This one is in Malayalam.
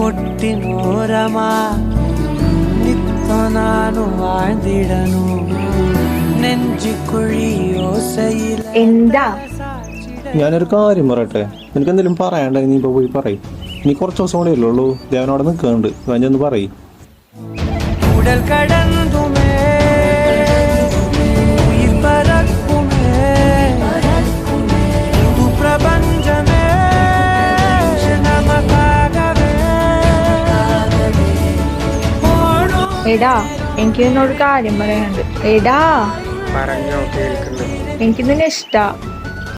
പൊട്ടിനോരമാ നിത്ത നാനു വാഴ്ന്നിടനു നെഞ്ചിക്കുഴിയോസയിൽ എന്താ? ഞാനൊരു കാര്യം പറയട്ടെ, നിനക്ക് എന്തെങ്കിലും പറയാണ്ടേ നീ ഇപ്പൊ പോയി പറയും. നീ കുറച്ച് ദിവസം കൂടെ അല്ലുള്ളൂ, ദേവനോടെ നിൽക്കുന്നുണ്ട്, കഴിഞ്ഞൊന്ന് പറയും. ഉടൽ കടന്നുമേ ഉയിർ പറക്കുമേ പ്രപഞ്ചമേ നമകാകവേ. എടാ, എനിക്ക് നിന്നോട് കാര്യം പറയാനുണ്ട്. എടാ, പറഞ്ഞോ, കേൾക്കുന്നു. എനിക്ക് നിന്നെ ഇഷ്ടാ.